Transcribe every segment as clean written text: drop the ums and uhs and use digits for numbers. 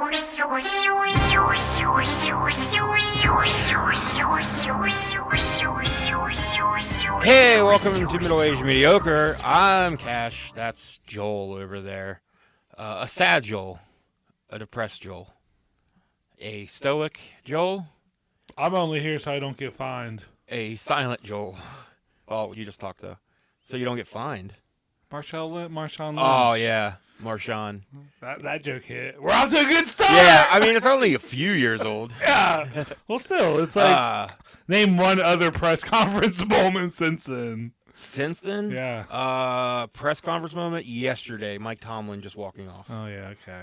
Hey, welcome to Middle-Aged Mediocre. I'm Cash. That's Joel over there. A sad Joel. A depressed Joel. A stoic Joel. I'm only here so I don't get fined. A silent Joel. Oh, you just talked, though. So you don't get fined. Marshawn Lynch. Oh, yeah. Marshawn. That joke hit. We're off to a good start! Yeah, I mean, it's only a few years old. Yeah. Well, still, it's like, name one other press conference moment since then. Since then? Yeah. Press conference moment yesterday. Mike Tomlin just walking off. Oh, yeah, okay.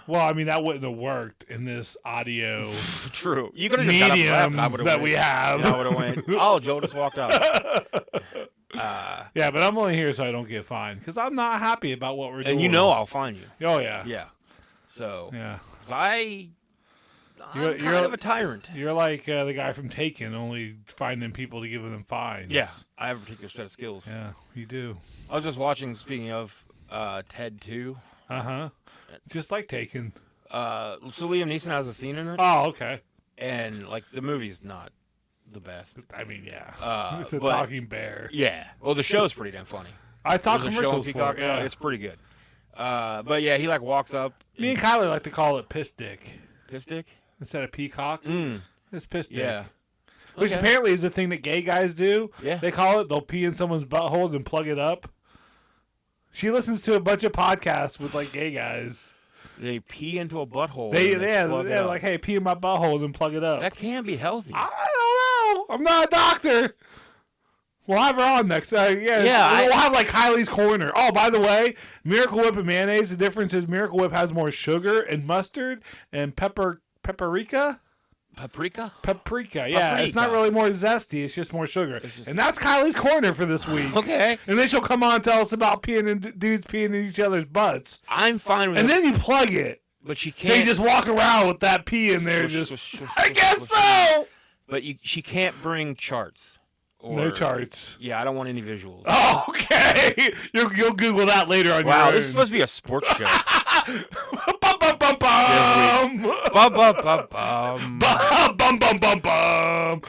Well, I mean, that wouldn't have worked in this audio True. You could have just got up and left, and I would have that we have. I would have went, oh, Joe just walked out. Yeah, but I'm only here so I don't get fined because I'm not happy about what we're doing. And you know I'll fine you. Oh, yeah. Yeah. So, yeah. I'm kind of a tyrant. You're like the guy from Taken, only finding people to give them fines. Yeah. I have a particular set of skills. Yeah, you do. I was just watching, speaking of, Ted 2. Uh-huh. Just like Taken. So Liam Neeson has a scene in it. Oh, okay. And, like, the movie's not the best. I mean, yeah. It's a but, talking bear. Yeah. Well, the show's pretty damn funny. I saw There's a show on commercials Peacock. for it. Yeah. It's pretty good. But, yeah, he, like, walks up. Me and Kylie like to call it piss dick. Piss dick? Instead of peacock. It's piss dick. Yeah. Which apparently is the thing that gay guys do. Yeah. They call it, they'll pee in someone's butthole and plug it up. She listens to a bunch of podcasts with, like, gay guys. They pee into a butthole. They're like, hey, pee in my butthole and plug it up. That can be healthy. I don't know. I'm not a doctor. We'll have her on next. We'll have like Kylie's Corner. Oh, by the way, Miracle Whip and mayonnaise. The difference is Miracle Whip has more sugar and mustard and paprika. Paprika? Yeah. It's not really more zesty. It's just more sugar. And that's Kylie's Corner for this week. Okay. And then she'll come on and tell us about dudes peeing in each other's butts. I'm fine with it. And then you plug it. But she can't. So you just walk around with that pee in there. I guess so. But she can't bring charts. No charts. Yeah, I don't want any visuals. Oh, okay. You'll Google that later on your own. Wow, this is supposed to be a sports show. Bum, bum, bum, bum. Bum, bum, bum, bum. Bum, bum, bum, bum.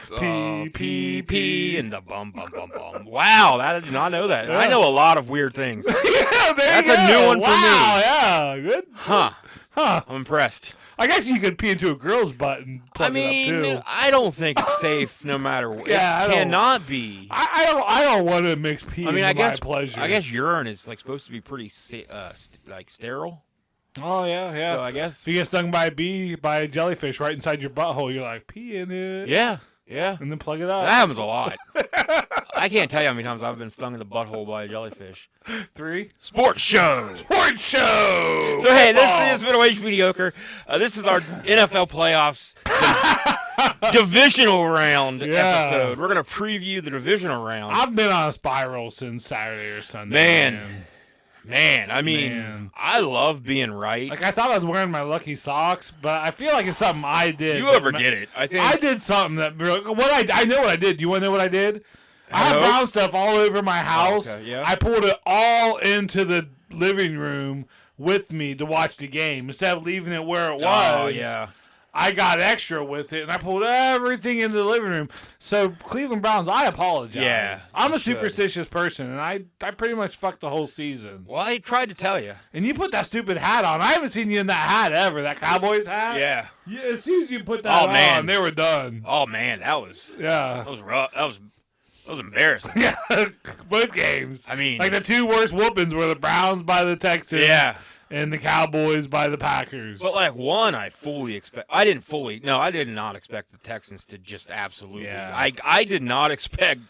P, and the bum, bum, bum, bum. Wow, I did not know that. Yeah. I know a lot of weird things. Yeah, That's a new one for me. Wow, yeah, good. Huh. I'm impressed. I guess you could pee into a girl's butt and plug it up, too. I don't think it's safe no matter what. Yeah, it cannot be. I don't want to mix pee into my pleasure. I guess urine is like supposed to be pretty sterile. Oh, yeah. So I guess if you get stung by a jellyfish right inside your butthole, you're like, pee in it. Yeah. And then plug it up. That happens a lot. I can't tell you how many times I've been stung in the butthole by a jellyfish. 3. Sports show. So, hey, this is Middle-Aged Mediocre. This is our NFL playoffs divisional round episode. We're going to preview the divisional round. I've been on a spiral since Saturday or Sunday. Man, I mean, I love being right. Like, I thought I was wearing my lucky socks, but I feel like it's something I did. You overdid it, I think. I did something that... I know what I did. Do you want to know what I did? I have brown stuff all over my house. Oh, okay, yeah. I pulled it all into the living room with me to watch the game. Instead of leaving it where it was. Oh, yeah. I got extra with it, and I pulled everything into the living room. So, Cleveland Browns, I apologize. Yeah, I'm a superstitious person, and I pretty much fucked the whole season. Well, I tried to tell you. And you put that stupid hat on. I haven't seen you in that hat ever, that Cowboys hat. Yeah. As soon as you put that on, they were done. Oh, man, that was rough. That was embarrassing. Yeah, both games. I mean, like the two worst whoopings were the Browns by the Texans. Yeah. And the Cowboys by the Packers. But, like, one, I did not expect the Texans to just absolutely. Yeah. I did not expect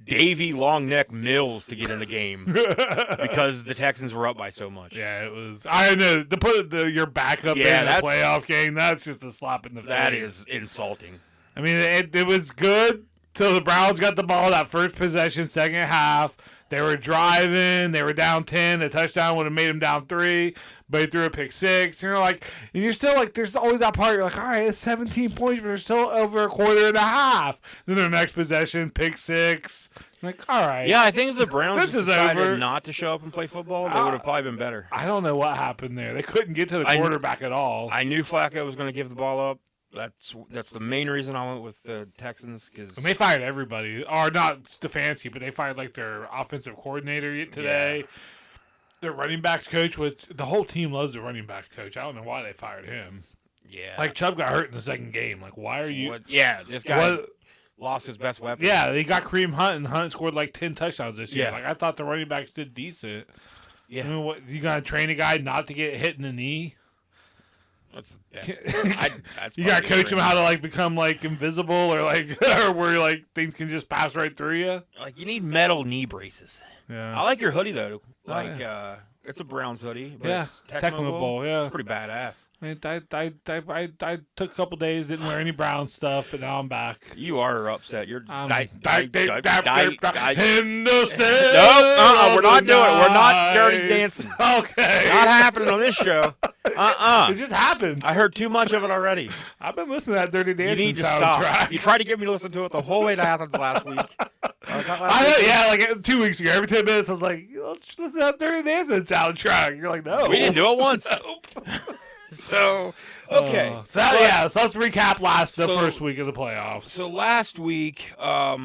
Davey Longneck Mills to get in the game because the Texans were up by so much. Yeah, it was. I know. To put your backup in a playoff game, that's just a slap in the face. That is insulting. I mean, it was good till the Browns got the ball that first possession, second half. They were driving. They were down 10. A touchdown would have made them down 3. But he threw a pick 6. And you're still like, there's always that part. You're like, all right, it's 17 points, but they're still over a quarter and a half. Then their next possession, pick 6. I'm like, all right. Yeah, I think if the Browns decided over. Not to show up and play football, they would have probably been better. I don't know what happened there. They couldn't get to the quarterback at all. I knew Flacco was going to give the ball up. That's the main reason I went with the Texans. And they fired everybody. Or not Stefanski, but they fired like their offensive coordinator today. Yeah. Their running backs coach, which the whole team loves the running back coach. I don't know why they fired him. Yeah. Like Chubb got hurt in the second game. Like, why are you... this guy lost his best weapon. Yeah, they got Kareem Hunt, and Hunt scored like 10 touchdowns this year. Like, I thought the running backs did decent. Yeah. I mean, what, you got to train a guy not to get hit in the knee? That's the best. You got to coach him how to like become like invisible or like or where like things can just pass right through you. Like you need metal knee braces. Yeah. I like your hoodie though. Like it's a Browns hoodie, but it's technical. Yeah. It's pretty badass. I took a couple days, didn't wear any Brown stuff, but now I'm back. You are upset. You're in the stand. No, we're not doing it. We're not dirty dancing. Okay. Not happening on this show. It just happened. I heard too much of it already. I've been listening to that Dirty Dancing You need to soundtrack. stop. You tried to get me to listen to it the whole way to Athens last week. Like 2 weeks ago. Every 10 minutes, I was like, let's listen to that Dirty Dancing soundtrack. You're like, no. We didn't do it once. Nope. So, okay. So let's recap the first week of the playoffs. So last week, I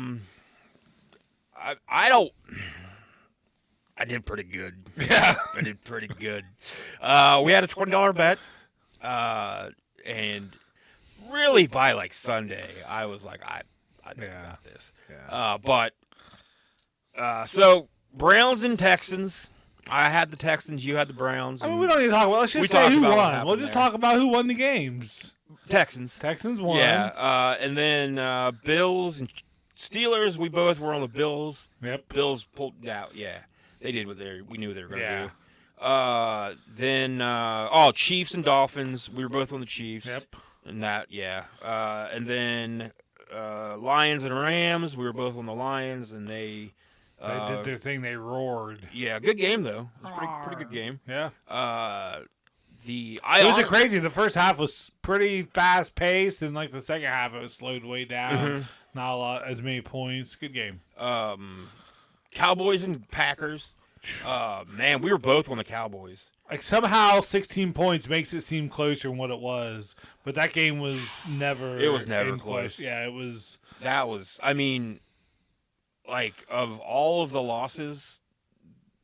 did pretty good. Yeah. I did pretty good. We had a $20 bet, and really by like Sunday, I was like, I got this. Yeah. So Browns and Texans. I had the Texans. You had the Browns. I mean, we don't need to talk about. Let's just say who won. We'll just talk about who won the games. Texans. Texans won. Yeah. And then Bills and Steelers. We both were on the Bills. Yep. Bills pulled out. Yeah. They did what we knew they were going to do. Then Chiefs and Dolphins. We were both on the Chiefs. Yep. And that, and then Lions and Rams. We were both on the Lions, and they did their thing. They roared. Yeah, good game though. It was a pretty good game. Yeah. It was crazy. The first half was pretty fast paced, and like the second half, it was slowed way down. Mm-hmm. Not as many points. Good game. Cowboys and Packers. Man, we were both on the Cowboys. Like somehow 16 points makes it seem closer than what it was, but that game was never. It was never close. Yeah, it was. That was. I mean, like of all of the losses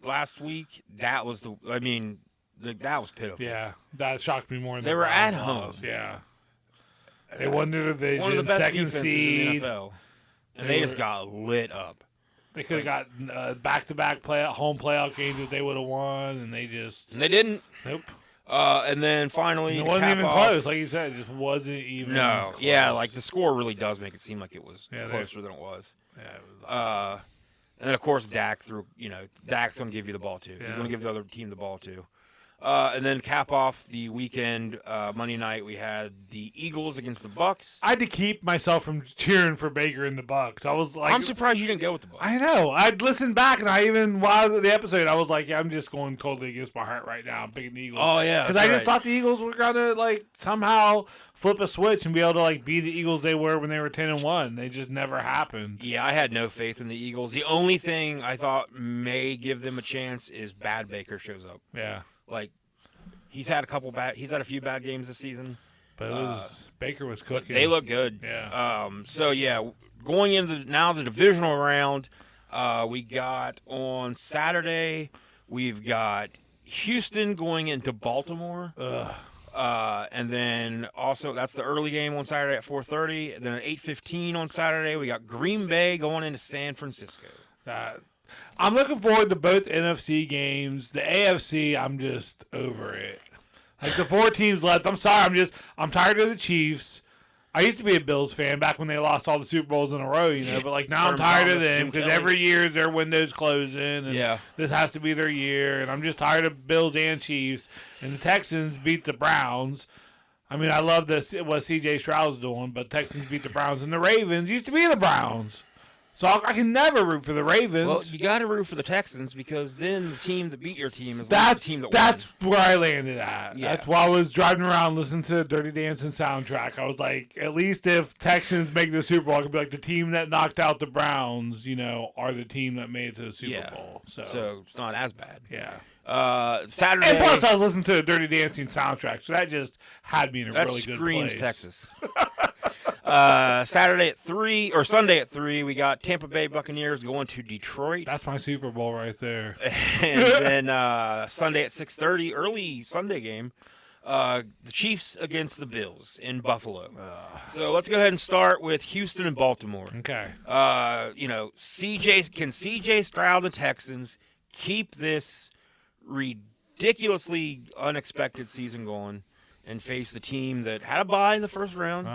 last week, that was the. I mean, that was pitiful. Yeah, that shocked me more. They were at home. Yeah. They won the division, one of the best second seed, in the NFL, and they just got lit up. They could have got back-to-back home playoff games if they would have won, and they didn't. Nope. And then finally, it wasn't even close, like you said. It just wasn't even. No, close. Yeah, like the score really does make it seem like it was closer than it was. Yeah. It was and then of course Dak threw. Dak's gonna give you the ball too. Yeah. He's gonna give the other team the ball too. And then cap off the weekend, Monday night, we had the Eagles against the Bucs. I had to keep myself from cheering for Baker and the Bucs. I was like, I'm surprised you didn't go with the Bucs. I know. I'd listened back, and while the episode, I was like, yeah, I'm just going totally against my heart right now. I'm picking the Eagles. Oh, yeah. Because I just thought the Eagles were going to, somehow flip a switch and be able to, be the Eagles they were when they were 10-1. They just never happened. Yeah, I had no faith in the Eagles. The only thing I thought may give them a chance is bad Baker shows up. Yeah. He's had a few bad games this season. But Baker was cooking. They look good. Yeah. Going into now the divisional round, we got on Saturday, we've got Houston going into Baltimore. And then also that's the early game on Saturday at 4:30. And then at 8:15 on Saturday, we got Green Bay going into San Francisco. I'm looking forward to both NFC games. The AFC, I'm just over it. The 4 teams left. I'm sorry. I'm tired of the Chiefs. I used to be a Bills fan back when they lost all the Super Bowls in a row, but now I'm tired of them because every year their window's closing and this has to be their year. And I'm just tired of Bills and Chiefs. And the Texans beat the Browns. I mean, I love what C.J. Stroud's doing, but Texans beat the Browns. And the Ravens used to be the Browns. So I can never root for the Ravens. Well, you got to root for the Texans because then the team that beat your team is that's the team that that's won. where I landed at. Yeah. That's why I was driving around listening to the Dirty Dancing soundtrack. I was like, at least if Texans make the Super Bowl, I could be like, the team that knocked out the Browns, are the team that made it to the Super Bowl. So it's not as bad. Yeah. Saturday. And plus, I was listening to the Dirty Dancing soundtrack, so that just had me in a really good screams place. Texas. Sunday at 3, we got Tampa Bay Buccaneers going to Detroit. That's my Super Bowl right there. And then Sunday at 6:30, early Sunday game, the Chiefs against the Bills in Buffalo. So let's go ahead and start with Houston and Baltimore. Okay. CJ Stroud and the Texans keep this ridiculously unexpected season going and face the team that had a bye in the first round.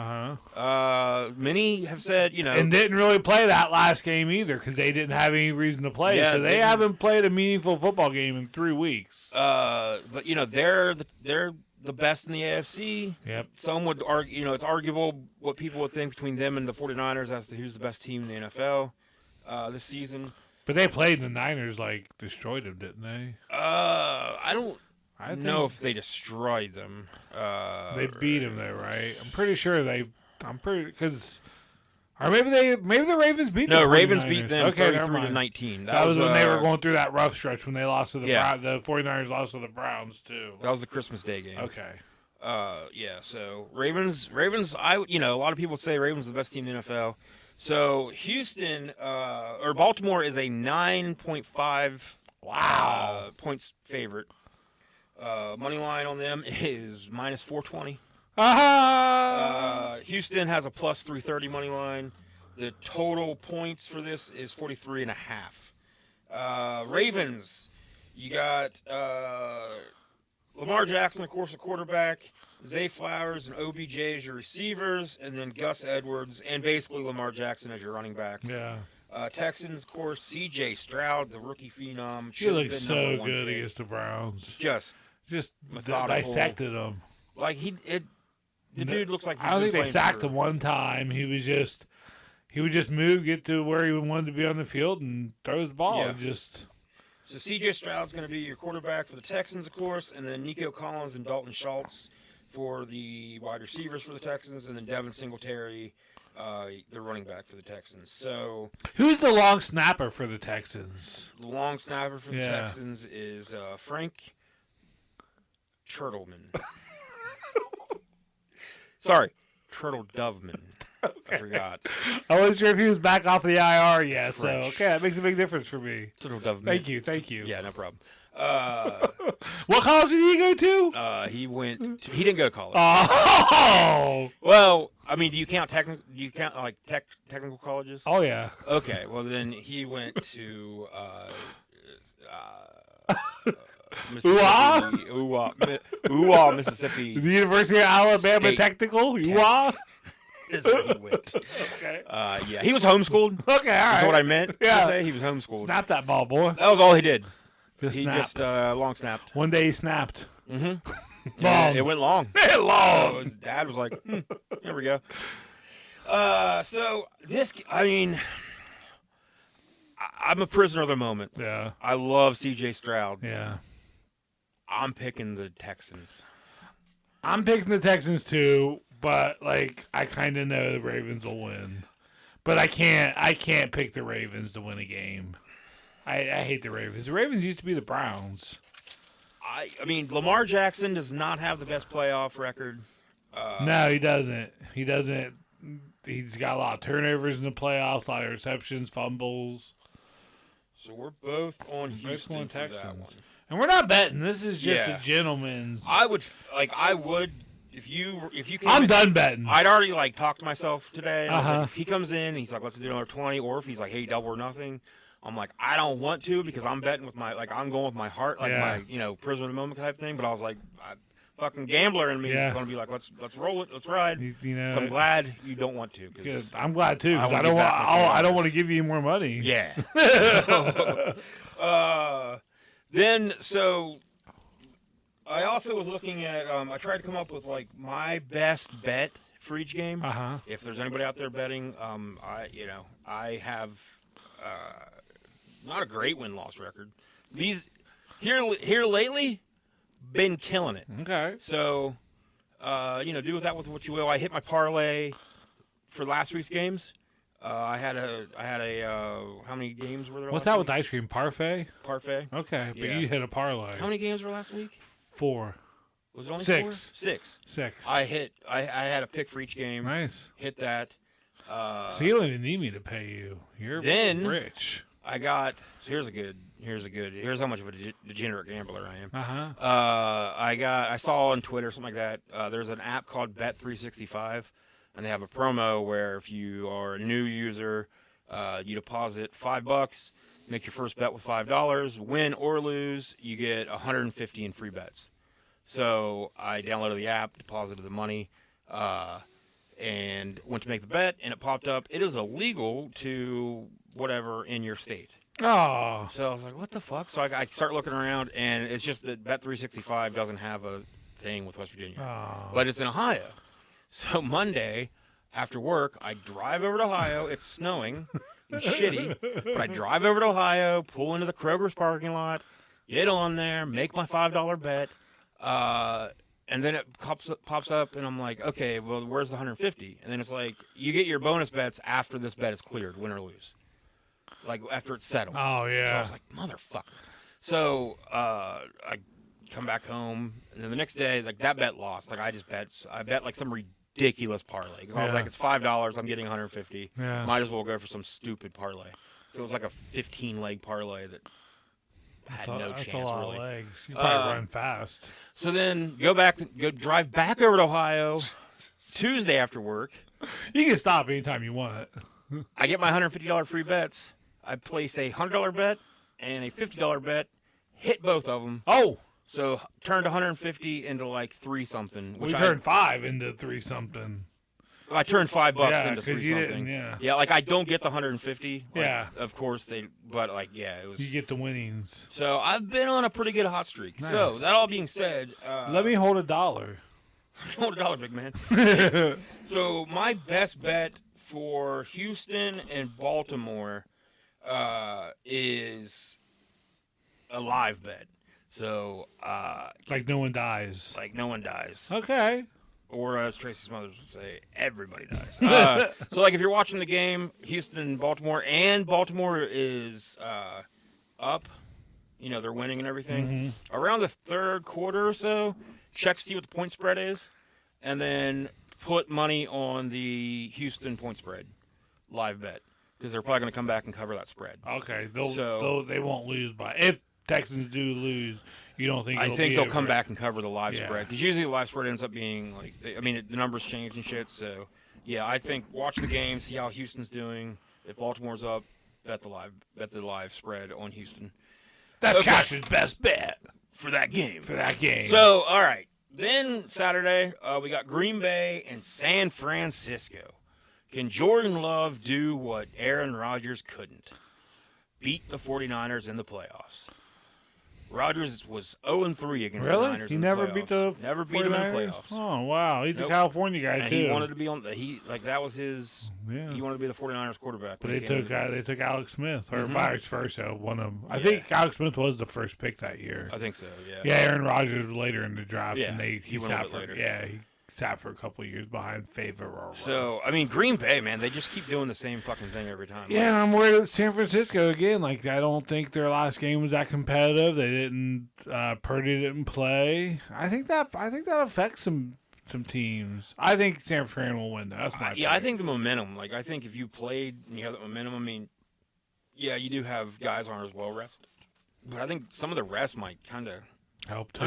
Many have said, and didn't really play that last game either because they didn't have any reason to play. Yeah, so they haven't played a meaningful football game in 3 weeks. But they're the best in the AFC. Yep. Some would argue, it's arguable what people would think between them and the 49ers as to who's the best team in the NFL this season. But they played the Niners, destroyed them, didn't they? I don't know if they destroyed them. They beat them, though, right? I'm pretty sure because... Or maybe the Ravens beat them. No, Ravens beat them 33-19. That was when they were going through that rough stretch when they lost to the 49ers lost to the Browns, too. That was the Christmas Day game. Okay. So Ravens, a lot of people say Ravens are the best team in the NFL. So Houston, or Baltimore is a 9.5 points favorite. Money line on them is minus 420. Houston has a plus 330 money line. The total points for this is 43.5. Ravens, you got Lamar Jackson, of course, a quarterback. Zay Flowers and OBJ as your receivers, and then Gus Edwards and basically Lamar Jackson as your running backs. Yeah. Texans, of course, C.J. Stroud, the rookie phenom. He looked so good against the Browns. Just dissected him. The dude looks like he's I don't think they sacked him one time. He would just move, get to where he wanted to be on the field, and throw his ball. Yeah. So C.J. Stroud's going to be your quarterback for the Texans, of course, and then Nico Collins and Dalton Schultz for the wide receivers for the Texans, and then Devin Singletary, the running back for the Texans. So, who's the long snapper for the Texans? The long snapper for the Texans is Frank Turtleman. Sorry, Turtle Doveman. Okay. I forgot. I wasn't sure if he was back off the IR yet, so that makes a big difference for me. Turtle Doveman. Thank you. Yeah, no problem. What college did he go to? He didn't go to college. Oh, well, I mean, do you count technical colleges? Oh yeah. Okay, well then he went to Mississippi. Mississippi. The University of Alabama State Technical. Is where he went. Okay. He was homeschooled. Okay, all right. That's what I meant to say. He was homeschooled. Snap that ball, boy. That was all he did. He just long snapped. One day he snapped. Mm-hmm. Long. It went long. Long. So his dad was like, here we go. So this, I mean, I'm a prisoner of the moment. Yeah. I love C.J. Stroud. Yeah. I'm picking the Texans. I'm picking the Texans too, but I kind of know the Ravens will win. But I can't pick the Ravens to win a game. I hate the Ravens. The Ravens used to be the Browns. I mean, Lamar Jackson does not have the best playoff record. No, he doesn't. He doesn't. He's got a lot of turnovers in the playoffs, a lot of receptions, fumbles. So we're both on Houston for that one. And we're not betting. This is just a gentleman's. I would if you came I'm done betting. I'd already talked to myself today. And I was like, if he comes in and he's like, let's do another 20, or if he's like, hey, double or nothing. I'm like, I don't want to because I'm betting with my I'm going with my heart, my prisoner of the moment type thing. But I was like, fucking gambler in me is going to be like, let's roll it, let's ride. So I'm glad you don't want to. I'm glad too because I don't want to give you more money. Yeah. So I also was looking at. I tried to come up with my best bet for each game. Uh-huh. If there's anybody out there betting, I have not a great win-loss record. These here lately, been killing it. Okay. So, do with that with what you will. I hit my parlay for last week's games. I had a. How many games were there? What's last that week? with the ice cream? Parfait? Parfait. Okay, but Yeah. you hit a parlay. How many games were last week? 4. Was it only 6. 4? 6. 6. I had a pick for each game. Nice. Hit that. So you don't even need me to pay you. You're Then- rich. I got. So here's how much of a degenerate gambler I am. I saw on Twitter something like that. There's an app called Bet365, and they have a promo where if you are a new user, you deposit $5, make your first bet with $5, win or lose, you get 150 in free bets. So I downloaded the app, deposited the money, and went to make the bet, and it popped up. It is illegal to whatever in your state. Oh. So I was like, what the fuck? So I start looking around, and it's just that Bet365 doesn't have a thing with West Virginia. Oh. But it's in Ohio. So Monday, after work, I drive over to Ohio. It's snowing and shitty. But I drive over to Ohio, pull into the Kroger's parking lot, get on there, make my $5 bet. And then it pops up, and I'm like, okay, well, where's the 150? And then it's like, you get your bonus bets after this bet is cleared, win or lose. Like, after it's settled. Oh, yeah. So I was like, motherfucker. So I come back home, and then the next day, like, that bet lost. Like, I bet like some ridiculous parlay. Because I was like, it's $5, I'm getting 150. Yeah. Might as well go for some stupid parlay. So it was like a 15-leg parlay that had no That's chance, a lot really. of legs. You probably run fast. So then go drive back over to Ohio Tuesday after work. You can stop anytime you want. I get my $150 free bets. I place a $100 bet and a $50 bet, hit both of them. Oh. So turned 150 into like 3-something. We turned 5 into 3-something. I turned $5 Yeah, into 'cause you 3-something. didn't, yeah. Yeah, like I don't get the 150. Like, Yeah. Of course but like it was. You get the winnings. So I've been on a pretty good hot streak. Nice. So that all being said, Let me hold $1. hold $1, big man. So my best bet for Houston and Baltimore is a live bet. So Like no one dies. like no one dies, Okay. or as Tracy's mother would say, everybody dies. So like if you're watching the game, Houston and Baltimore is up. They're winning and everything. Around the third quarter or so, check to see what the point spread is, and then put money on the Houston point spread live bet, because they're probably going to come back and cover that spread. Okay. So- they won't lose by. If Texans do lose, you don't think I it'll think be they'll over come it? back and cover the live Yeah. spread, because usually the live spread ends up being like, the numbers change and shit. So yeah, I think watch the game, see how Houston's doing. If Baltimore's up, bet the live spread on Houston. That's Okay. Cash's best bet For that game. So, all right. Then Saturday, we got Green Bay and San Francisco. Can Jordan Love do what Aaron Rodgers couldn't? Beat the 49ers in the playoffs. Rodgers was 0-3 against the really? Niners He in the never playoffs. beat the Never beat them in the 49ers? playoffs. Oh, wow. He's Nope. a California guy, And too. he wanted to be on that was his Yeah. he wanted to be the 49ers quarterback. But when they he came took Alex Smith, or Mhm. vice versa. One of them. I Yeah. think Alex Smith was the first pick that year. I think so, yeah. Yeah, Aaron Rodgers was later in the draft, Yeah, and he he went a sat bit for later. he sat for a couple of years behind Favre. So, Green Bay, man, they just keep doing the same fucking thing every time. Yeah, I'm worried about San Francisco again. Like, I don't think their last game was that competitive. They didn't. Purdy didn't play. I think that affects some teams. I think San Fran will win. That's my. I pick. think the momentum. Like, I think if you played and you have that momentum, yeah, you do have guys aren't as well rested, but I think some of the rest might kind of help too.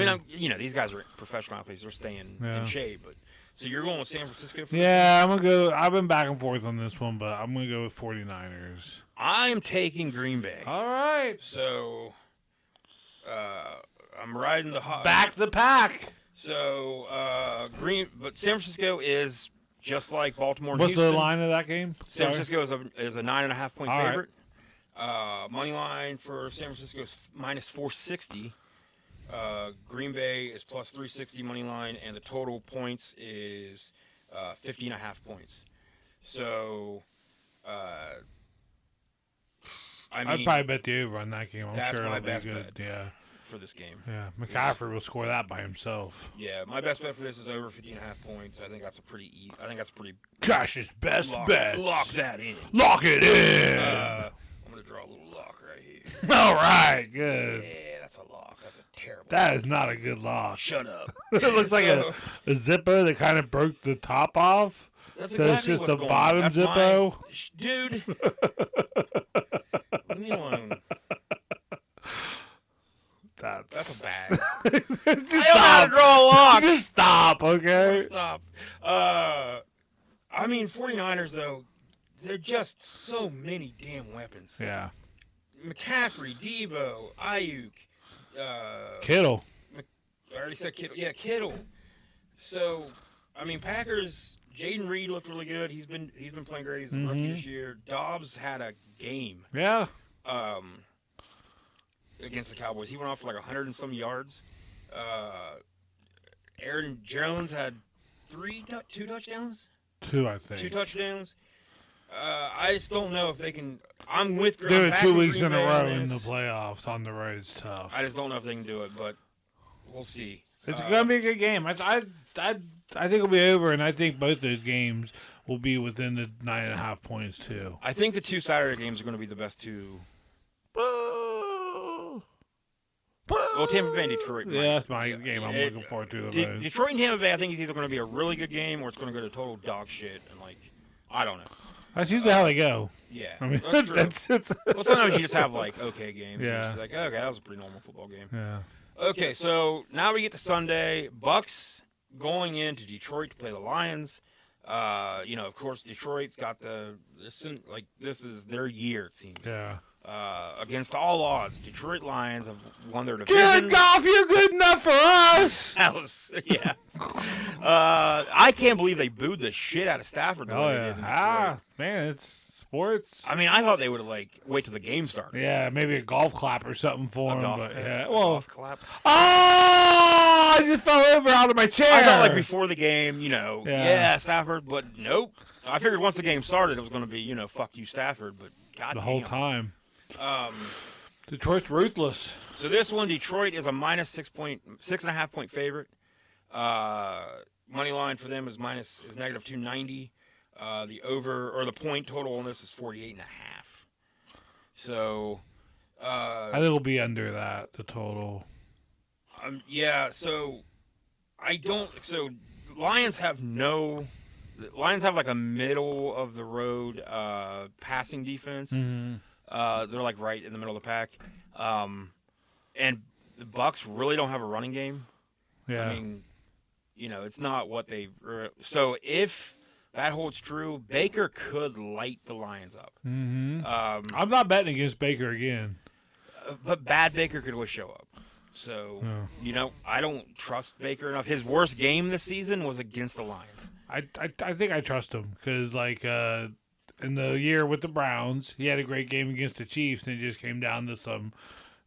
these guys are professional athletes; they're staying Yeah. in shape. But so you're going with San Francisco? For Yeah, I'm gonna go. I've been back and forth on this one, but I'm gonna go with 49ers. I'm taking Green Bay. All right, So, I'm riding the hot. back the pack. So, but San Francisco is just like Baltimore and What's Houston. the line of that game? San Sorry. Francisco is a 9.5 point All right. favorite. Money line for San Francisco is minus 460. Green Bay is plus 360 money line, and the total points is 50.5 points. So, I'd probably bet the over on that game. I'm that's sure my it'll best be good. bet Yeah. for this game. Yeah. McCaffrey will score that by himself. Yeah, my best bet for this is over 50.5 points. I think that's a pretty. Josh's best bet. Lock that in. Lock it in. I'm gonna draw a little lock right here. All right. Good. Yeah, that's a lock. That's a terrible. That is not a good lock. Shut up. It looks like a Zippo that kind of broke the top off. That's so exactly it's just what's the going bottom on. Zippo. Dude. Leave me alone. That's a bad. Just I don't know stop. how to draw a lock. Just stop, okay? Stop. I mean, 49ers, though, they're just so many damn weapons. Yeah. McCaffrey, Debo, Ayuk, Kittle. I already said Kittle. Yeah, Kittle. So, I mean, Packers, Jaden Reed looked really good. He's been playing great. He's a rookie this year. Dobbs had a game. Yeah. Against the Cowboys. He went off for like 100 and some yards. Aaron Jones had two touchdowns? 2, I think. 2 touchdowns. I just don't know if they can. I'm with Green. Doing it 2 weeks Green in a Bay row on in the this. playoffs on the road is tough. I just don't know if they can do it, but we'll see. It's going to be a good game. I think it'll be over, and I think both those games will be within the 9.5 points, too. I think the 2 Saturday games are going to be the best 2. Well, Tampa Bay and Detroit. Yeah, that's my game I'm looking forward to. Detroit and Tampa Bay, I think it's either going to be a really good game or it's going to go to total dog shit. And, like, I don't know. That's usually how they go. Yeah. I mean, that's true. Well, sometimes you just have, like, okay games. Yeah. It's like, okay, that was a pretty normal football game. Yeah. Okay, so now we get to Sunday. Bucs going into Detroit to play the Lions. Of course, Detroit's got this is their year, it seems. Yeah. Against all odds, Detroit Lions have won their division. Good golf, you're good enough for us. Yeah. I can't believe they booed the shit out of Stafford. Oh, yeah. Man, it's sports. I mean, I thought they would have, wait till the game started. Yeah, maybe a golf clap or something for him. Golf clap. Oh, I just fell over out of my chair. I thought, before the game, Stafford, but nope. I figured once the game started, it was going to be, fuck you, Stafford, but goddamn. The whole time. Detroit's ruthless. So this one, Detroit is a minus 6.5 point favorite. Money line for them is negative 290. The over or the point total on this is 48.5. So I think it'll be under that, the total. Yeah. So I don't. So Lions have like a middle of the road passing defense. Mm-hmm. They're right in the middle of the pack. And the Bucs really don't have a running game. Yeah. I mean, it's not what they. So if that holds true, Baker could light the Lions up. Mm-hmm. I'm not betting against Baker again. But bad Baker could always show up. So, I don't trust Baker enough. His worst game this season was against the Lions. I think I trust him because, in the year with the Browns, he had a great game against the Chiefs, and it just came down to some,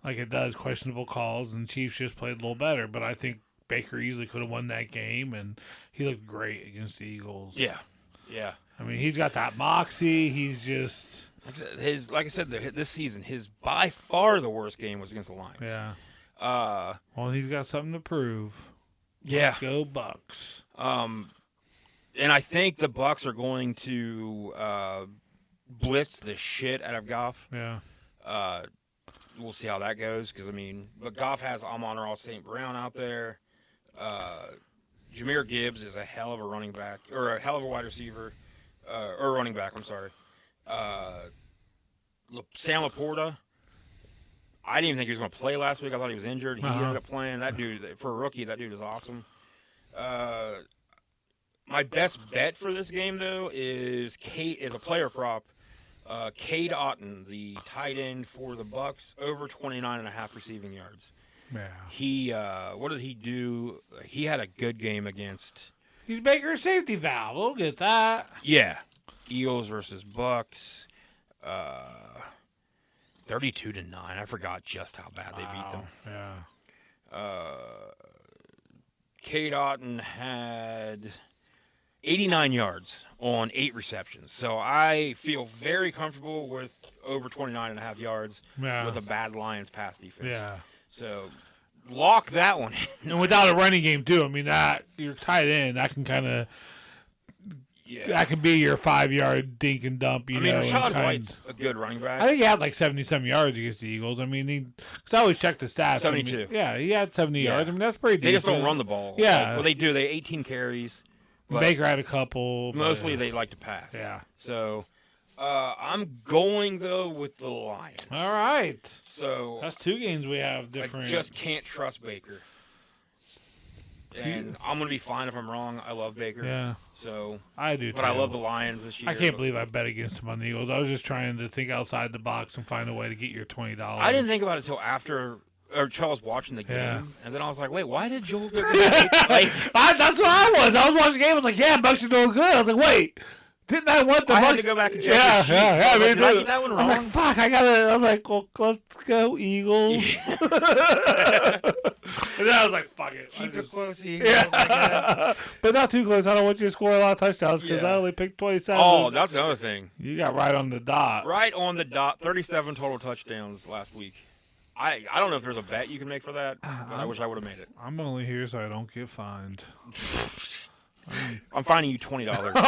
questionable calls, and the Chiefs just played a little better. But I think Baker easily could have won that game, and he looked great against the Eagles. Yeah, yeah. I mean, he's got that moxie. He's just like I said, this season, his by far the worst game was against the Lions. Yeah. Well, he's got something to prove. Yeah. Let's go Bucs. And I think the Bucs are going to blitz the shit out of Goff. Yeah. We'll see how that goes but Goff has Amon-Ra St. Brown out there. Jahmyr Gibbs is a hell of a running back, or a hell of a wide receiver, or running back, I'm sorry. Sam Laporta, I didn't even think he was going to play last week. I thought he was injured. He ended up playing. That dude, for a rookie, that dude is awesome. My best bet for this game, though, is a player prop. Cade Otton, the tight end for the Bucs, over 29.5 receiving yards. Yeah. He, what did he do? He had a good game against. He's Baker's safety valve. We'll get that. Yeah. Eagles versus Bucs. 32-9. I forgot just how bad they beat them. Yeah. Cade Otton had 89 yards on 8 receptions. So I feel very comfortable with over 29.5 yards with a bad Lions pass defense. Yeah. So lock that one in. And without a running game, too. I mean, you're tight end. That can kind of... Yeah. That can be your 5-yard dink and dump. You know, Rashad White's a good running back. I think he had like 70-some yards against the Eagles. I mean, because I always check the stats. 72. He had 70 yards. I mean, that's pretty decent. They just don't run the ball. Yeah. Well, they do. They 18 carries. Baker had a couple. Mostly they like to pass. Yeah. So I'm going, though, with the Lions. All right. So that's 2 games we have different. I just can't trust Baker. And I'm going to be fine if I'm wrong. I love Baker. Yeah. So I do, But I love the Lions this year. I can't believe I bet against them on the Eagles. I was just trying to think outside the box and find a way to get your $20. I didn't think about it until after... Or Charles watching the game, and then I was like, "Wait, why did Joel go?" That's what I was. I was watching the game. I was like, "Yeah, Bucs are doing good." I was like, "Wait, didn't I want the Bucs?" I had to go back and check. Yeah. So did I get that one wrong? I was like, "Fuck, I gotta." I was like, "Well, let's go Eagles." And then I was like, "Fuck it, keep it close, Eagles." Yeah. But not too close. I don't want you to score a lot of touchdowns because I only picked 27. Oh, that's another thing. You got right on the dot. Right on the dot. 37 total touchdowns last week. I don't know if there's a bet you can make for that, but I wish I would have made it. I'm only here so I don't get fined. I'm fining you $20. Oh!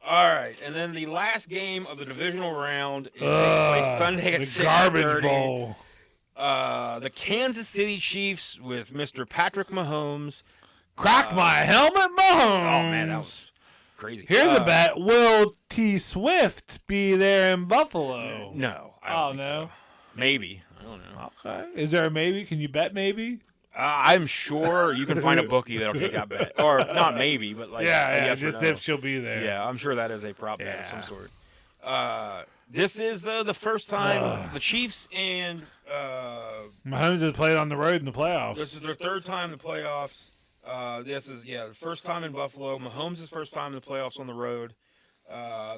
All right, and then the last game of the divisional round takes place Sunday at 6:30. The garbage bowl. The Kansas City Chiefs with Mr. Patrick Mahomes. Crack my helmet, Mahomes. Oh, man, that was crazy. Here's a bet. Will T. Swift be there in Buffalo? No. I don't think so. Maybe. I don't know. Okay. Is there a maybe? Can you bet maybe? I'm sure you can find a bookie that'll take that bet. Or not maybe, but like yes just or no. if she'll be there. Yeah, I'm sure that is a prop bet of some sort. This is the first time the Chiefs and Mahomes has played on the road in the playoffs. This is their 3rd time in the playoffs. This is the first time in Buffalo. Mahomes' first time in the playoffs on the road.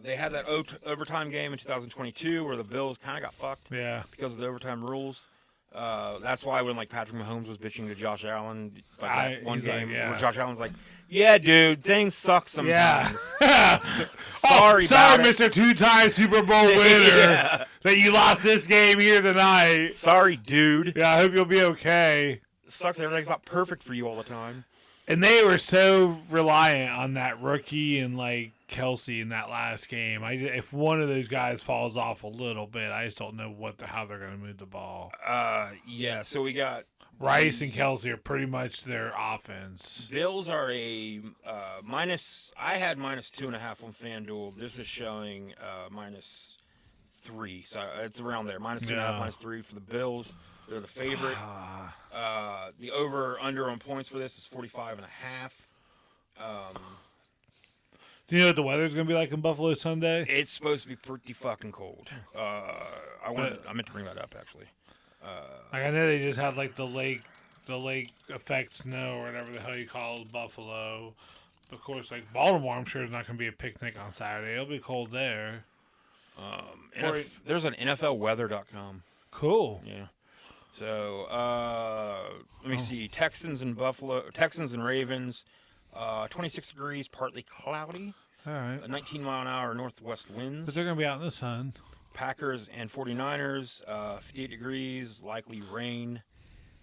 They had that overtime game in 2022 where the Bills kind of got fucked because of the overtime rules. That's why when Patrick Mahomes was bitching to Josh Allen that one game where Josh Allen's like, "Yeah, dude, things suck sometimes." Sorry, Mr. 2-time Super Bowl winner, that you lost this game here tonight. Sorry, dude. Yeah, I hope you'll be okay. Sucks that everything's not perfect for you all the time. And they were so reliant on that rookie and Kelsey in that last game. If one of those guys falls off a little bit, I just don't know how they're going to move the ball. So we got Rice and Kelsey are pretty much their offense. Bills are a minus. I had -2.5 on FanDuel. This is showing -3, so it's around there. -2.5, -3 for the Bills. They're the favorite. The over/under on points for this is 45.5. Do you know what the weather's going to be like in Buffalo Sunday? It's supposed to be pretty fucking cold. I meant to bring that up actually. I know they just had the lake effect snow or whatever the hell you call Buffalo. Of course, Baltimore, I'm sure is not going to be a picnic on Saturday. It'll be cold there. There's an NFLweather.com. Cool. Yeah. So let me see. Texans and Ravens. 26 degrees, partly cloudy. All right. 19-mile-an-hour northwest winds. But they're going to be out in the sun. Packers and 49ers, 58 degrees, likely rain.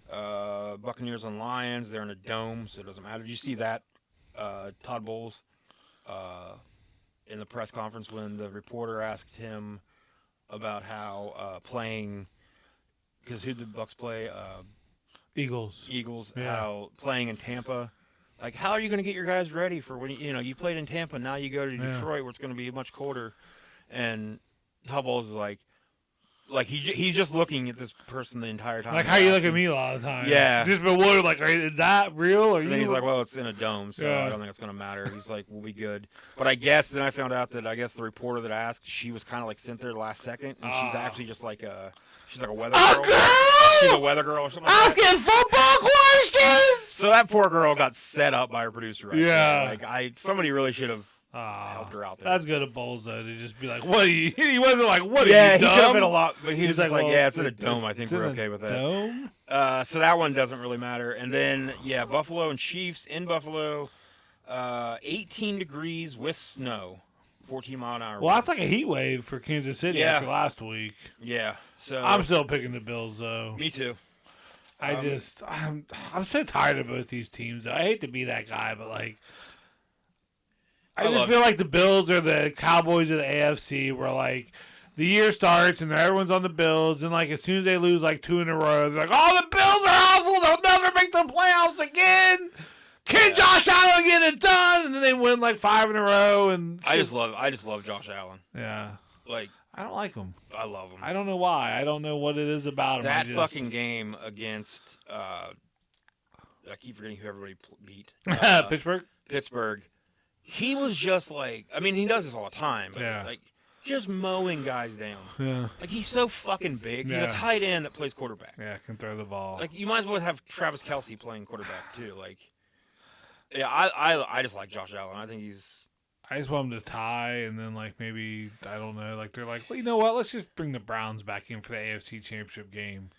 Buccaneers and Lions, they're in a dome, so it doesn't matter. Did you see that, Todd Bowles, in the press conference when the reporter asked him about how playing, because who did the Bucs play? Eagles. How playing in Tampa. How are you going to get your guys ready for when you played in Tampa? Now you go to Detroit, where it's going to be much colder. And Todd Bowles is he's just looking at this person the entire time. How you look at me a lot of the time. Yeah. Just been wondering, is that real? And then he's like, well, it's in a dome, so I don't think it's going to matter. He's like, we'll be good. But I guess then I found out that the reporter that asked, she was kind of sent there the last second, and she's actually just she's a weather girl. She's a weather girl or something. Asking football questions. So that poor girl got set up by her producer. Right Yeah. Somebody really should have helped her out there. That's good of Bowles, though, to just be like, what are you? He wasn't like, what are you, Yeah, he dumb? could have been a lot, but he was just well, yeah, it's in a dome. I think we're okay with that. Dome? So that one doesn't really matter. And then, Buffalo and Chiefs in Buffalo. 18 degrees with snow. 14-mile-an-hour. Well, that's like a heat wave for Kansas City after last week. Yeah. So I'm still picking the Bills, though. Me too. I'm so tired of both these teams. I hate to be that guy, but like, I just feel like the Bills are the Cowboys of the AFC, where like the year starts and everyone's on the Bills, and like as soon as they lose like 2 in a row, they're like, "Oh, the Bills are awful. They'll never make the playoffs again. Can Josh Allen get it done?" And then they win like 5 in a row. And I just love Josh Allen. Yeah, like I don't like him. I love him. I don't know why. I don't know what it is about him. That fucking game against I keep forgetting who everybody beat. Pittsburgh. He was just like, I mean, he does this all the time, but like just mowing guys down. Yeah. Like he's so fucking big. He's a tight end that plays quarterback. Yeah, can throw the ball. Like you might as well have Travis Kelce playing quarterback too. Like, yeah, I just like Josh Allen. I think he's. I just want them to tie, and then like maybe I don't know. Like they're like, well, you know what? Let's just bring the Browns back in for the AFC Championship game.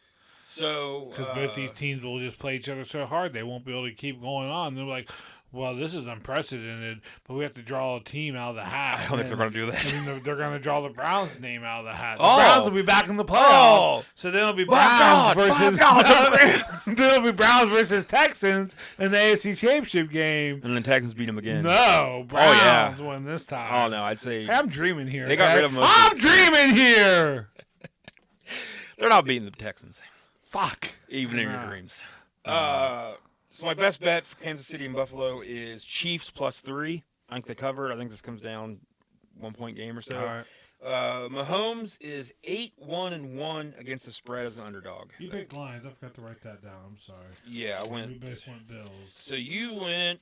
So because both these teams will just play each other so hard, they won't be able to keep going on. They're like, well, this is unprecedented, but we have to draw a team out of the hat. I don't think they're going to do that. I mean, they're going to draw the Browns' name out of the hat. The Browns will be back in the playoffs. So then it'll be Browns versus then it'll be Browns versus Texans in the AFC Championship game. And then Texans beat them again. No, Browns win this time. Oh no, I'd say. Hey, I'm dreaming here. They got rid of them. I'm dreaming here. They're not beating the Texans. Fuck. Even in your dreams. So my best bet for Kansas City and Buffalo is Chiefs +3. I think they covered. I think this comes down 1 point game or so. All right. Mahomes is 8-1-1 against the spread as an underdog. You picked Lions. I forgot to write that down. I'm sorry. Yeah, I went. We both went Bills. So you went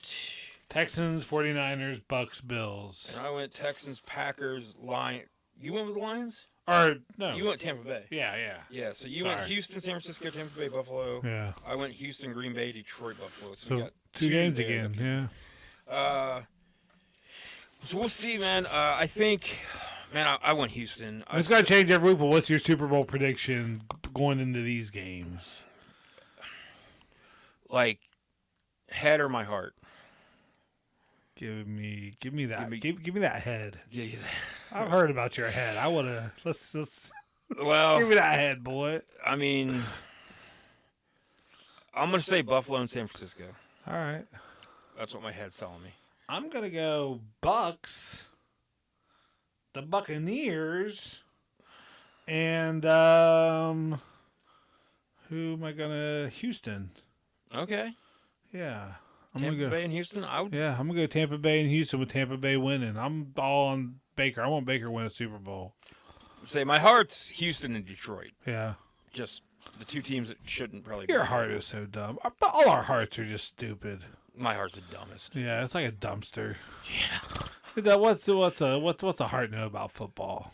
Texans, 49ers, Bucs, Bills. And I went Texans, Packers, Lions. You went with the Lions? Or no. You went Tampa Bay. Yeah. Yeah, so you went Houston, San Francisco, Tampa Bay, Buffalo. Yeah. I went Houston, Green Bay, Detroit, Buffalo. So we got two games again, yeah. So we'll see, man. I think, man, I went Houston. It's got to change every week, but what's your Super Bowl prediction going into these games? Like, head or my heart? Give me that. Give me that head. Yeah. I've heard about your head. I want to let's. Well, give me that head, boy. I mean, I'm gonna say Buffalo and San Francisco. All right. That's what my head's telling me. I'm gonna go Bucs, the Buccaneers, and who am I gonna? Houston. Okay. Yeah. Tampa Bay and Houston? Yeah, I'm going to go Tampa Bay and Houston with Tampa Bay winning. I'm all on Baker. I want Baker to win a Super Bowl. Say, my heart's Houston and Detroit. Yeah. Just the two teams that shouldn't probably Your heart is so dumb. All our hearts are just stupid. My heart's the dumbest. Yeah, it's like a dumpster. Yeah. What's a heart know about football?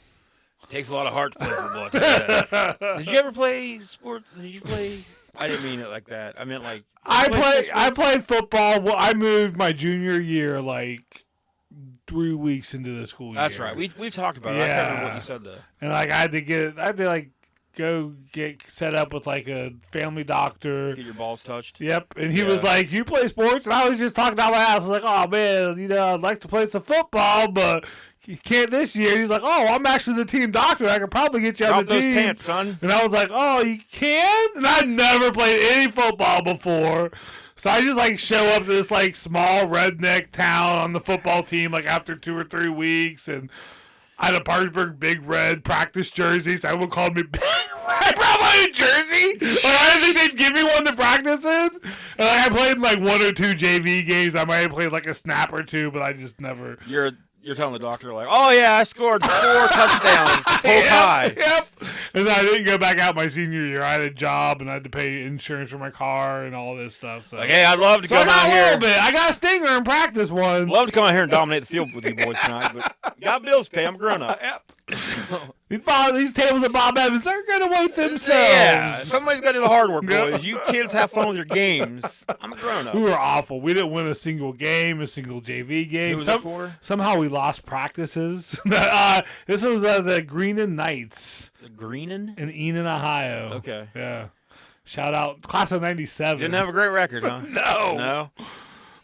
It takes a lot of heart to play football. I'll tell you that. Did you ever play sports? Did you play? I didn't mean it like that. I meant like I played football. Well, I moved my junior year like 3 weeks into the school year. That's right. We've talked about it. I can't remember what you said though. And like I had to go get set up with like a family doctor. Get your balls touched. Yep. And he was like, "You play sports?" And I was just talking out my house. I was like, "Oh man, I'd like to play some football, but you can't this year." He's like, "Oh, I'm actually the team doctor. I could probably get you on the team." Drop those pants, son. And I was like, "Oh, you can?" And I'd never played any football before. So I just like show up to this like small redneck town on the football team like after 2 or 3 weeks, and I had a Parkersburg Big Red practice jersey, so everyone called me Big Red. I brought my jersey. Like, I didn't think they'd give me one to practice in. And like, I played like 1 or 2 JV games. I might have played like a snap or 2, but I just never. You're telling the doctor like, "Oh yeah, I scored 4 touchdowns to Polk High." Yep. And then I didn't go back out my senior year. I had a job and I had to pay insurance for my car and all this stuff. So like, hey, I'd love to come out here. A little bit. I got a stinger in practice once. Love to come out here and dominate the field with you boys tonight, but you got bills to pay. I'm a grown up. Yep. These tables at Bob Evans, they're going to wait themselves. Yeah, somebody's got to do the hard work, boys. You kids have fun with your games. I'm a grown up. We were awful. We didn't win a single game, a single JV game. Who was it for? Somehow we lost practices. This was the Greenon Knights. The Greenon? In Enon, Ohio. Okay. Yeah. Shout out. Class of 97. Didn't have a great record, huh? No. No?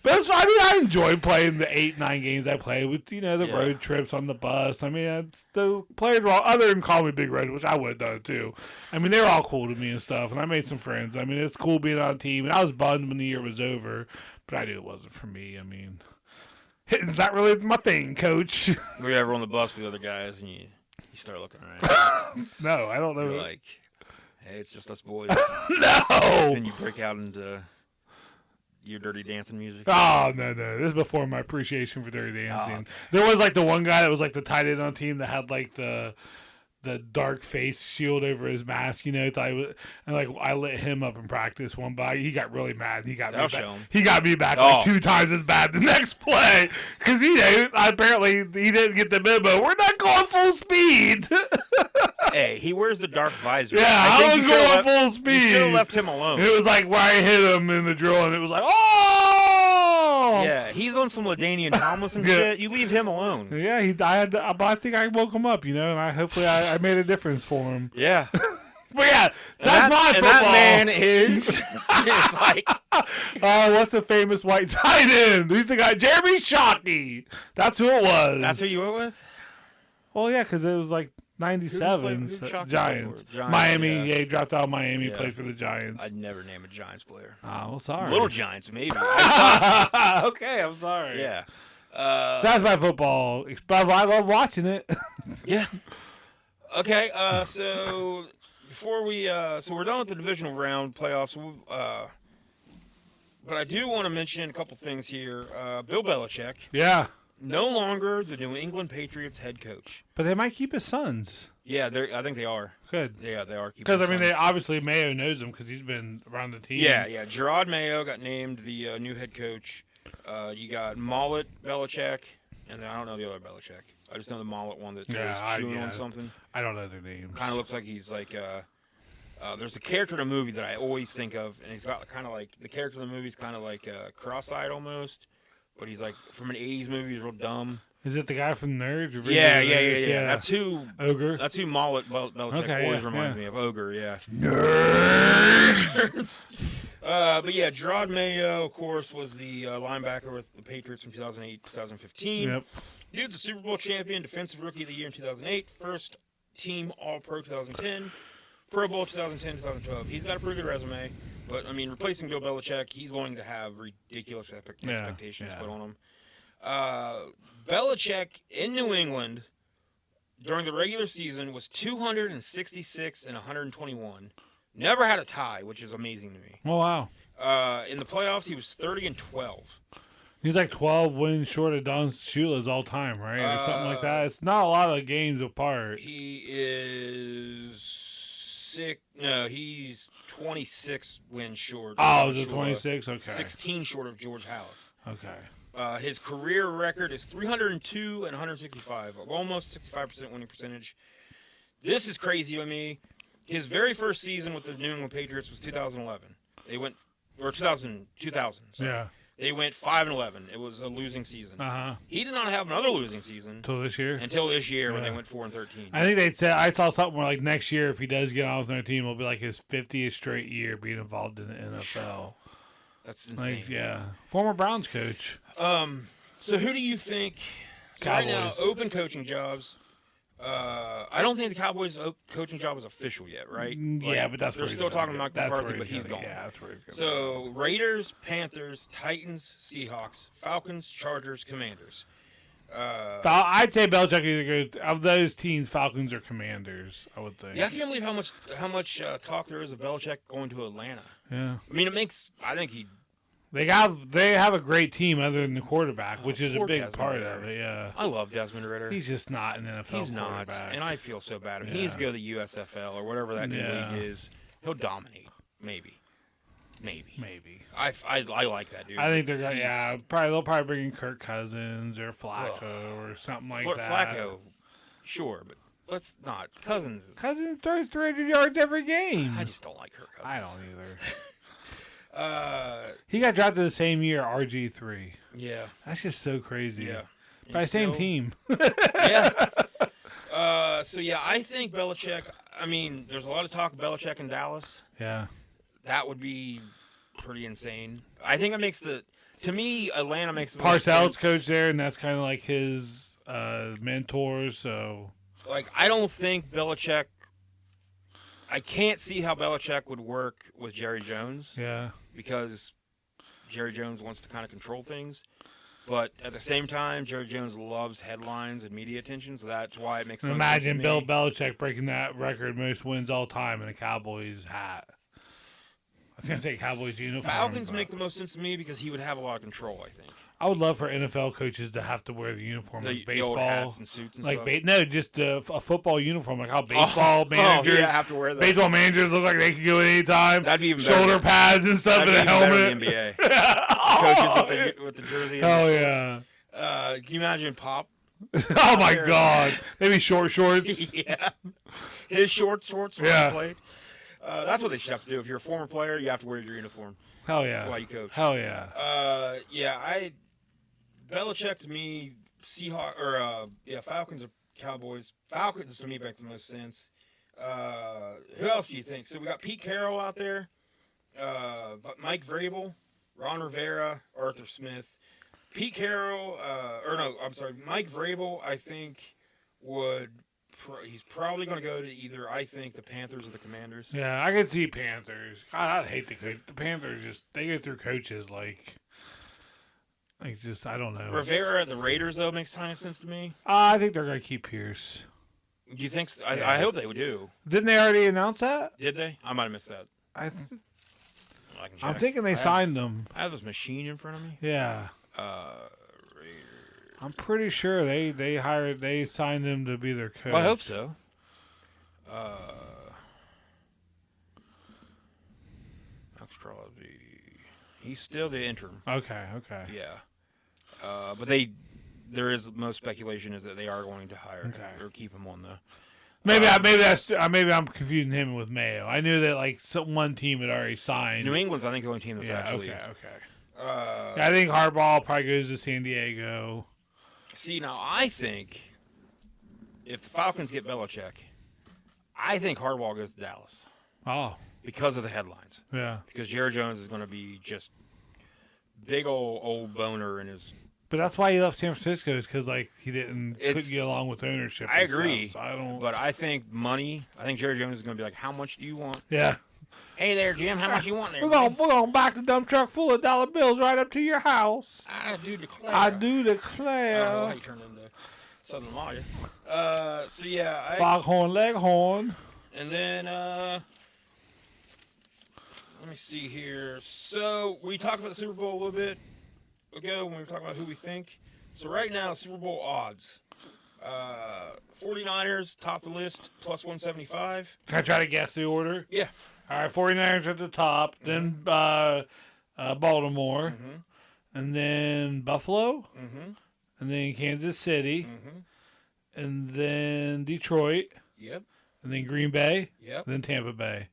But I enjoy playing the 8-9 games I play with, the road trips on the bus. I mean, the players were all, other than calling me Big Red, which I would have done too. I mean, they were all cool to me and stuff, and I made some friends. I mean, it's cool being on a team, and I was bummed when the year was over, but I knew it wasn't for me. I mean, hitting's not really my thing, Coach. Were you ever on the bus with the other guys, and you start looking around? No, I don't know. You're like, hey, it's just us boys. No! Then you break out into your Dirty Dancing music. Oh, no. This is before my appreciation for Dirty Dancing. Oh, okay. There was, the one guy that was, the tight end on the team that had, the dark face shield over his mask, thought I lit him up in practice one by. He got really mad. He got me back. He got me back 2 times as bad the next play because apparently he didn't get the memo. We're not going full speed. Hey, he wears the dark visor. Yeah, I was going full speed. You should have left him alone. It was where I hit him in the drill, and it was oh! Yeah, he's on some LaDainian Tomlinson shit. You leave him alone. Yeah, I think I woke him up, and hopefully I made a difference for him. Yeah. But yeah, that's my football. That man is what's a famous white tight end? He's the guy, Jeremy Shockey. That's who it was. That's who you went with? Well, yeah, because it was 97 Giants. Miami, yeah, he dropped out of Miami, played for the Giants. I'd never name a Giants player. Oh, well, sorry. Little Giants, maybe. Okay, I'm sorry. Yeah. So that's my football. But I love watching it. Yeah. Okay, so before we so we're done with the divisional round playoffs. But I do want to mention a couple things here. Bill Belichick. Yeah. No longer the New England Patriots head coach. But they might keep his sons. Yeah, I think they are. Good. Yeah, they are. Because, they obviously Mayo knows him because he's been around the team. Yeah. Gerard Mayo got named the new head coach. You got Mullet Belichick, and then I don't know the other Belichick. I just know the Mullet one that's always chewing on something. I don't know their names. Kind of looks like he's there's a character in a movie that I always think of, and he's got kind of the character in the movie is kind of cross-eyed almost. But he's from an 80s movie. He's real dumb. Is it the guy from Nerds? Yeah. That's who. Ogre. That's who Mullet Belichick always reminds me of. Ogre, yeah. Nerds! But yeah, Gerard Mayo, of course, was the linebacker with the Patriots from 2008 2015. Yep. Dude's a Super Bowl champion, Defensive Rookie of the Year in 2008, first team All-Pro 2010, Pro Bowl 2010 2012. He's got a pretty good resume. But, replacing Bill Belichick, he's going to have ridiculous expectations put on him. Belichick in New England during the regular season was 266 and 121. Never had a tie, which is amazing to me. Oh, wow. In the playoffs, he was 30 and 12. He's 12 wins short of Don Shula's all time, right? Or something like that. It's not a lot of games apart. He is... he's 26 wins short. Oh, is it 26? Okay. 16 short of George Halas. Okay. His career record is 302 and 165, almost 65% winning percentage. This is crazy to me. His very first season with the New England Patriots was 2011. They went, or 2000. Sorry. Yeah. They went 5-11. It was a losing season. Uh-huh. He did not have another losing season until this year. When they went 4-13. I think they said I saw something where next year if he does get on with their team, it'll be his 50th straight year being involved in the NFL. That's insane. Former Browns coach. So who do you think? So right now, open coaching jobs. I don't think the Cowboys' coaching job is official yet, right? Yeah, but that's they're still talking about McCarthy, but he's gone. Yeah, that's where he's going. So Raiders, Panthers, Titans, Seahawks, Falcons, Chargers, Commanders. I'd say Belichick is good. Of those teams, Falcons or Commanders, I would think. Yeah, I can't believe how much talk there is of Belichick going to Atlanta. Yeah, I think he. They have a great team other than the quarterback, which is a big part of it. Yeah, I love Desmond Ritter. He's just not an NFL quarterback. And I feel so bad. He needs to go to the USFL or whatever that new league is. He'll dominate, maybe. I like that dude. I think they're gonna. Yeah, they'll probably bring in Kirk Cousins or Flacco or something like that. Flacco, sure, but let's not. Cousins throws 300 yards every game. I just don't like Kirk Cousins. I don't either. He got drafted the same year RG3. Yeah. That's just so crazy. Yeah. By the same team. Yeah. I think Belichick, there's a lot of talk of Belichick in Dallas. Yeah. That would be pretty insane. I think it makes To me, Atlanta makes the most Parcells sense. coach there, and that's kind of like his mentor. So, Like, I don't think Belichick. I can't see how Belichick would work with Jerry Jones. yeah. Because Jerry Jones wants to kind of control things. But at the same time, Jerry Jones loves headlines and media attention, so that's why it makes no sense to Imagine me. Bill Belichick breaking that record, most wins all time, in a Cowboys hat. I was going to say Cowboys uniform. Falcons make the most sense to me because he would have a lot of control, I think. I would love for NFL coaches to have to wear the uniform like The baseball. old hats and suits and like stuff. no, just a football uniform, like how baseball managers, have to wear that. baseball managers look like they can go at any time. That'd be even better. Shoulder pads and stuff, and a That'd be even helmet. better than the NBA. Coaches with the jersey. Oh and yeah! Can you imagine Pop? Oh my God! Maybe short shorts. Yeah. His shorts when Yeah. he played. That's what they should have to do. If you're a former player, you have to wear your uniform Hell yeah! while you coach. Hell yeah! Belichick to me, Falcons or Cowboys. Falcons to me make the most sense. Who else do you think? So we got Pete Carroll out there, Mike Vrabel, Ron Rivera, Arthur Smith. Pete Carroll, Mike Vrabel, I think he's probably going to go to either, I think, the Panthers or the Commanders. Yeah, I could see Panthers. God, I'd hate the coach. The Panthers they go through coaches like I don't know. Rivera at the Raiders, though, makes kind of sense to me. I think they're going to keep Pierce. Do you think so? I hope they would do. Didn't they already announce that? Did they? I might have missed that. I'm check. thinking they signed them. I have this machine in front of me. Yeah. Raiders. I'm pretty sure they signed him to be their coach. Well, I hope so. Max Crosby. He's still the interim. Okay. Yeah. But there is most speculation is that they are going to hire or keep him on the. Maybe I'm confusing him with Mayo. I knew that one team had already signed. New England's, I think, the only team that's actually. Okay. I think Harbaugh probably goes to San Diego. See, now I think if the Falcons get Belichick, I think Harbaugh goes to Dallas. Oh. Because of the headlines. Yeah. Because Jerry Jones is going to be just big old boner in his. But that's why he left San Francisco, is because he couldn't get along with ownership. I agree. Stuff, so but I think money. I think Jerry Jones is going to be like, "How much do you want?" Yeah. Hey there, Jim. How much you want there? We're gonna back the dump truck full of dollar bills right up to your house. I do declare. I do I don't know declare. how you turned into Southern Maya. So yeah. Foghorn Leghorn. And then let me see here. So we talked about the Super Bowl a little bit ago when we were talking about who we think. So right now, Super Bowl odds. 49ers top the list, plus 175. Can I try to guess the order? Yeah. All right, 49ers at the top, then Baltimore, and then Buffalo, and then Kansas City, and then Detroit, Yep. and then Green Bay, Yep. and then Tampa Bay.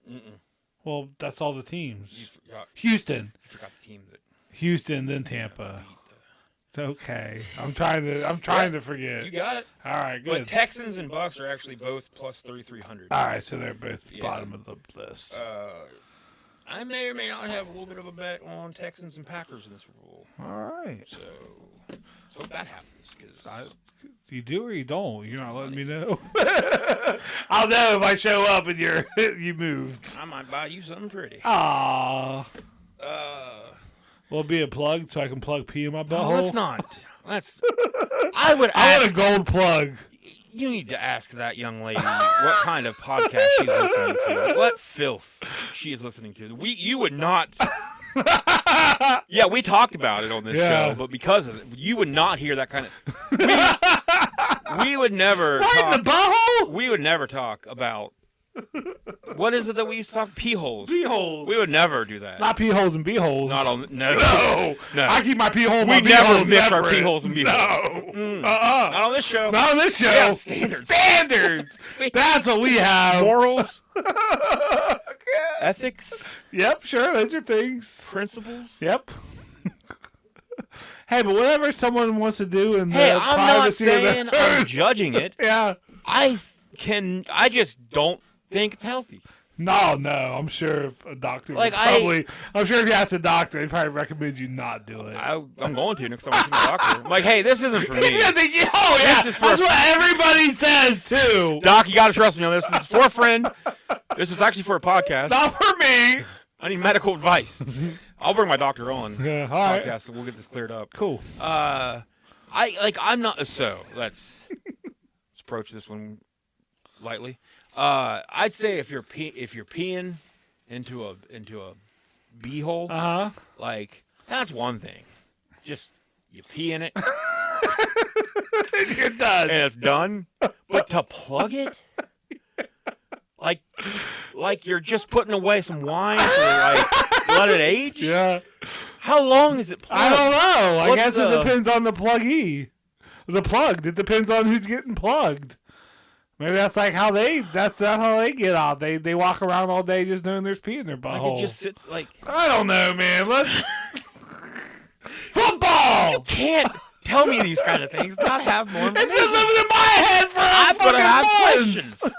Mm-mm. Well, that's all the teams. You forgot. Houston. You forgot the team that Houston, then Tampa. beat Okay, I'm trying to forget. You got it. All right, good. But Texans and Bucs are actually both plus 3,300. All right, so they're both Yeah. bottom of the list. I may or may not have a little bit of a bet on Texans and Packers in this Super Bowl. All right. So hope that happens. Cause You do or you don't? You're not letting me know. I'll know if I show up and you moved. I might buy you something pretty. Ah. Will it be a plug so I can plug pee in my butthole? No, let's not. I would I ask. want a gold plug. You need to ask that young lady what kind of podcast she's listening to. What filth she is listening to. You would not. Yeah, we talked about it on this show, but because of it, you would not hear that kind of. We would never. Right in the butthole? We would never talk about. What is it that we used to talk? Pee holes. Pee holes. We would never do that. Not pee holes and bee holes. Not on. No. No. I keep my pee hole and my We bee never holes mix separate. our pee holes and bee holes. No. Not on this show. Not on this show. Yeah, standards. Standards. That's what we have. Morals. Ethics. Yep, sure. Those are things. Principles. Yep. Hey, but whatever someone wants to do in Hey, the I'm not privacy saying of their I'm judging it. Yeah. I just don't think it's healthy. No. I'm sure if a doctor would probably. I'm sure if you ask a doctor, they'd probably recommend you not do it. I'm going to next time I see my doctor. I'm like, hey, this isn't for me. He's gonna think, oh yeah, that's what everybody says too. Doc, you got to trust me on this. This is for a friend. This is actually for a podcast. Not for me. I need medical advice. I'll bring my doctor on. Yeah, all right. Podcast. We'll get this cleared up. Cool. I'm not. So let's approach this one lightly. I'd say if you're peeing into a beehole, like that's one thing. Just you pee in it, you're done, and it's done. But to plug it, like you're just putting away some wine to let it age. Yeah. How long is it plugged? I don't know. I guess it depends on the pluggee. The plugged. It depends on who's getting plugged. Maybe that's like how that's not how they get out. They walk around all day just knowing there's pee in their butthole. Like it just sits like I don't know, man. Let's football. You can't tell me these kind of things. Not have more information. It's been living in my head for I'm gonna have months. questions,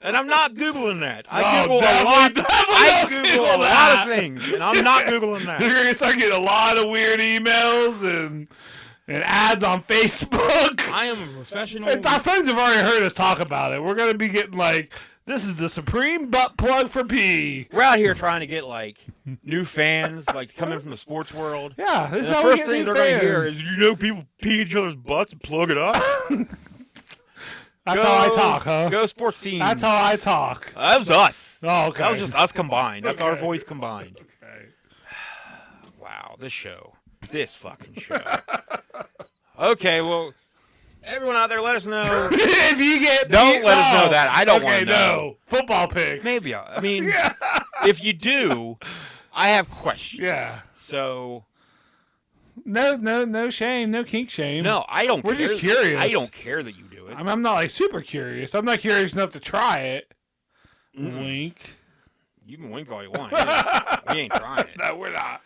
and I'm not googling that. I Google a lot of things, and I'm not googling that. You're gonna start getting a lot of weird emails and ads on Facebook. I am a professional. Our friends have already heard us talk about it. We're going to be getting like, this is the supreme butt plug for pee. We're out here trying to get like new fans, like coming from the sports world. Yeah, this is the how first we thing get they're new going to hear fans. is, people pee each other's butts and plug it up. That's how I talk, huh? Go sports teams. That's how I talk. That was us. Oh, okay. That was just us combined. That's Okay. our voice combined. Okay. Wow, this fucking show. Okay, well, everyone out there, let us know. If you get Don't let us know that. I don't want to know. No. Football picks. Maybe. I mean, if you do, I have questions. Yeah. So. No shame. No kink shame. No, I don't care. We're just curious. I don't care that you do it. I'm not like super curious. I'm not curious enough to try it. Mm-mm. Wink. You can wink all you want. We ain't trying it. No, we're not.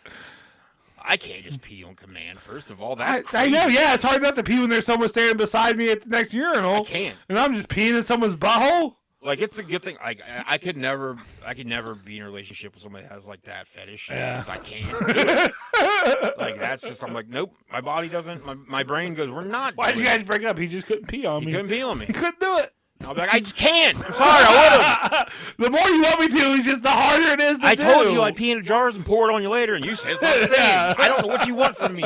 I can't just pee on command, first of all. That's crazy. I know, yeah. It's hard not to pee when there's someone standing beside me at the next urinal. I can't. And I'm just peeing in someone's butthole. Like, it's a good thing. I could never be in a relationship with somebody that has, like, that fetish. Yeah. Because I can't. Like, that's just, I'm like, nope. My body doesn't. My brain goes, we're not. Why'd you guys break up? He just couldn't pee on me. He couldn't pee on me. He couldn't do it. I'll be like, I just can't. I'm sorry, I would have. The more you want me to, it's just the harder it is to do. I told you I'd pee in jars and pour it on you later, and you said it's not the same. I don't know what you want from me.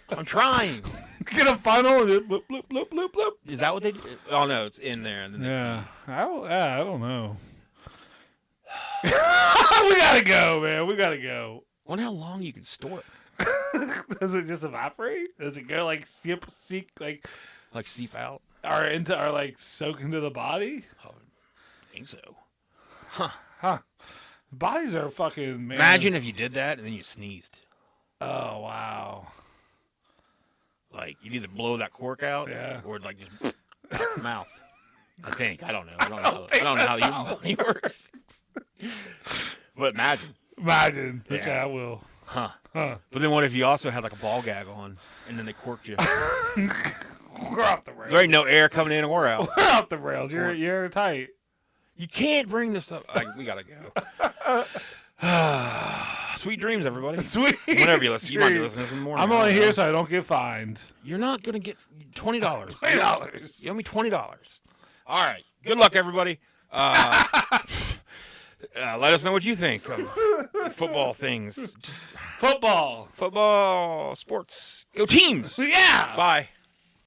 I'm trying. Get a funnel and just bloop, bloop, bloop, bloop, bloop. Is that what they do? Oh, no, it's in there. And then Yeah. I don't know. We gotta go, man. We gotta go. I wonder how long you can store it. Does it just evaporate? Does it go like seep Like seep out? or like soak into the body? Oh, I think so. Huh. Bodies are fucking, man. Imagine if you did that and then you sneezed. Oh, wow. Like, you'd either blow that cork out or like just out your mouth. I think. I don't know. I don't know how the human body works. But imagine. Imagine. Yeah. Okay, I will. Huh. Huh. But then what if you also had like a ball gag on and then they corked you? We're off the rails. There ain't no air coming in or out. We're off the rails. You're tight. You can't bring this up. We gotta go. Sweet dreams, everybody. Sweet. Whenever you listen, you might be listening in the morning. I'm only here so I don't get fined. You're not gonna get $20. $20. You owe me $20. All right. Good luck, everybody. Let us know what you think of football things. Just Football. sports. Go teams. Yeah. Bye.